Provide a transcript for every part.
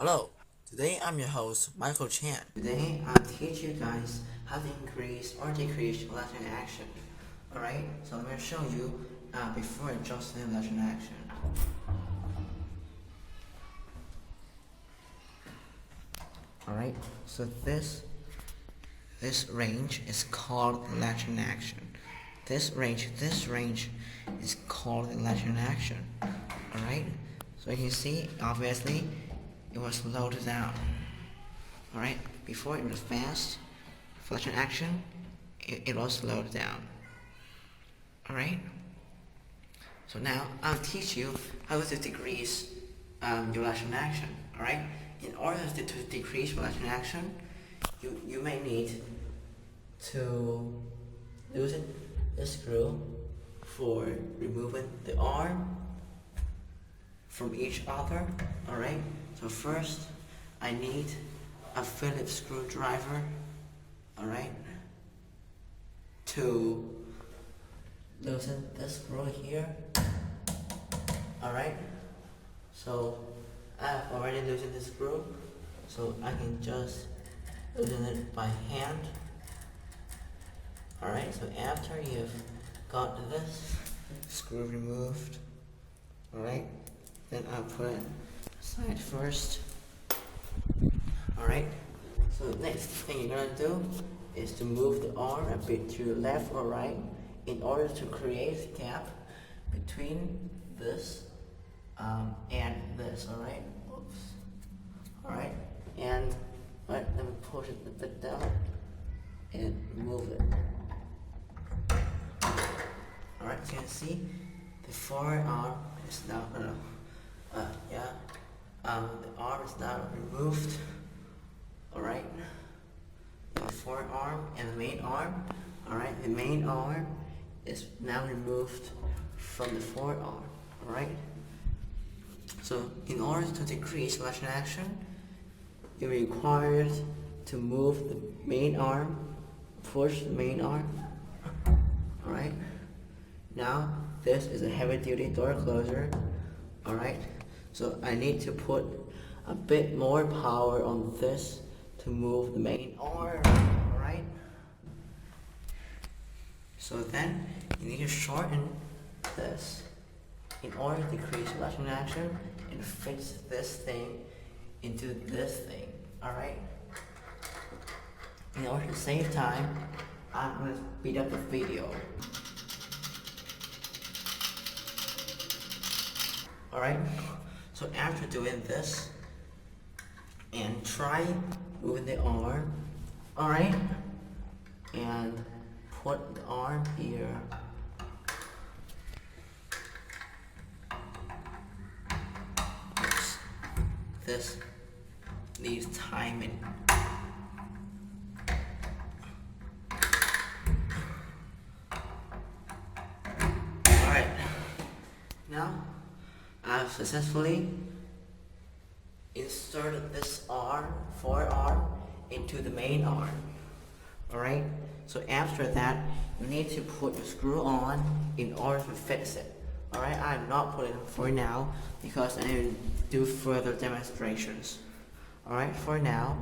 Hello, today I'm your host, Michael Chan. Today I'll teach you guys how to increase or decrease latching action. Alright, so let me show you before adjusting the latching action. Alright, so this range is called latching action. This range is called the latching action. Alright, so you can see obviously it was slowed down. Alright, before it was fast, latching action, it was slowed down. Alright, so now I'll teach you how to decrease your latching action. Alright, in order to decrease your latching action, you may need to loosen the screw for removing the arm from each other. Alright, so first I need a Phillips screwdriver, alright, to loosen this screw here. Alright, so I've already loosened the screw, so I can just loosen it by hand. Alright, so after you've got this screw removed, alright, then I'll put it aside first. Alright, so the next thing you're gonna do is to move the arm a bit to the left or right in order to create a gap between this and this. Alright, oops. Alright, and let me push it a bit down and move it. Alright, so you can see the forearm is now the arm is now removed. Alright, the forearm and the main arm. Alright, the main arm is now removed from the forearm. Alright, so in order to decrease latching action, you're required to move the main arm, push the main arm. Alright, now this is a heavy duty door closer. Alright, so I need to put a bit more power on this to move the main arm. Alright, so then you need to shorten this in order to decrease latching action and fix this thing into this thing. Alright, in order to save time, I'm going to speed up the video. Alright, so after doing this, and try moving the arm, alright, and put the arm here. Oops. This needs timing. Alright, now I've successfully inserted this forearm into the main arm. Alright, so after that you need to put the screw on in order to fix it. Alright, I'm not putting it for now because I need to do further demonstrations. Alright, for now,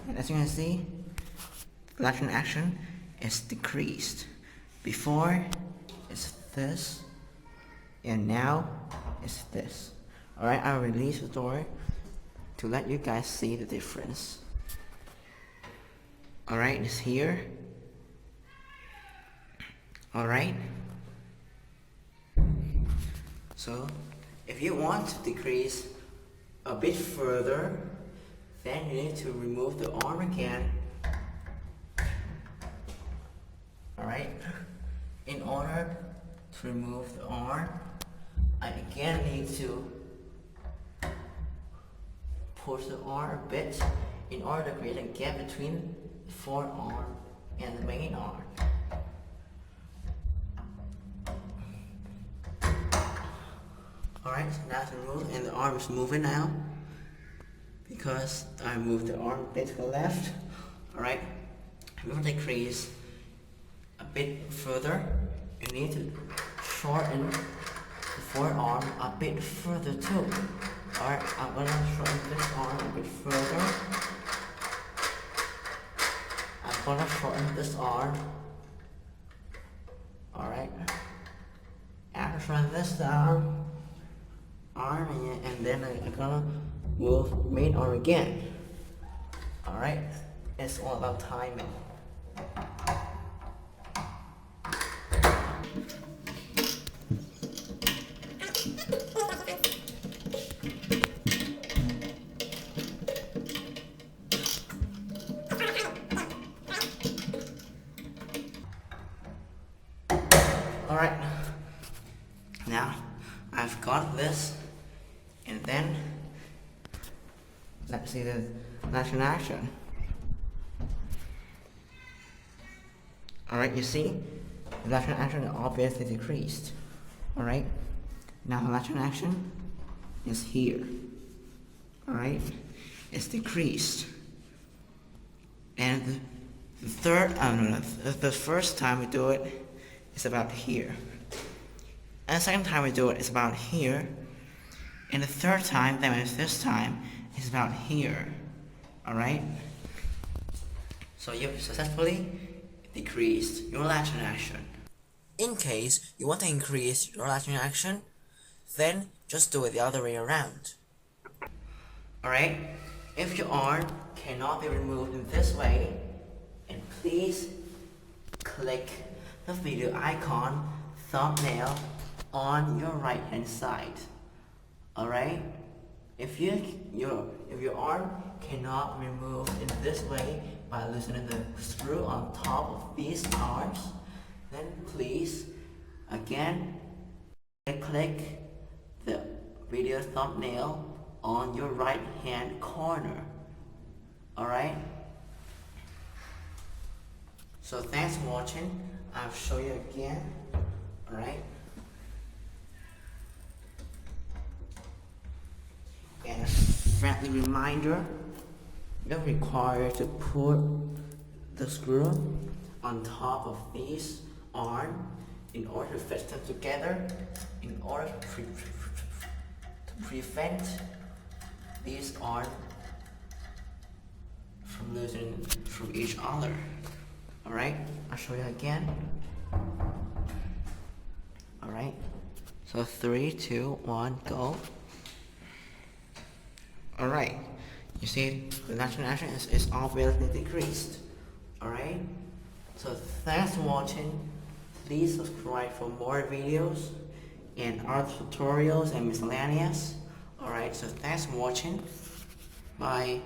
and as you can see, latching action is decreased. Before it's this, and now it's this. Alright, I'll release the door to let you guys see the difference. Alright, it's here. Alright, so if you want to decrease a bit further, then you need to remove the arm again. Alright, in order to remove the arm, I again need to push the arm a bit in order to create a gap between the forearm and the main arm. Alright, so now it's removed and the arm is moving now because I moved the arm a bit to the left. Alright, I'm going to decrease a bit further. You need to shorten the forearm a bit further too. Alright, I'm gonna shorten this arm a bit further. I'm gonna shorten this arm. Alright. After shorten this arm, and then I'm gonna move main arm again. Alright, it's all about timing. Alright, now I've got this, and then let's see the latching action. Alright, you see, the latching action is obviously decreased. Alright, now the latching action is here. Alright, it's decreased. And the first time we do it, it's about here. And the second time we do it, it's about here. And the third time, that means this time, is about here. Alright? So you've successfully decreased your latching action. In case you want to increase your latching action, then just do it the other way around. Alright? If your arm cannot be removed in this way, and please click the video icon thumbnail on your right hand side. Alright? If your arm cannot be removed in this way by loosening the screw on top of these arms, then please again click the video thumbnail on your right hand corner. Alright? So thanks for watching. I'll show you again. Alright? And a friendly reminder, you're required to put the screw on top of these arms in order to fit them together, in order to prevent these arms from losing from each other. Alright, I'll show you again. Alright, so 3, 2, 1, go. Alright, you see the latching action is obviously decreased. Alright, so thanks for watching. Please subscribe for more videos and other tutorials and miscellaneous. Alright, so thanks for watching. Bye.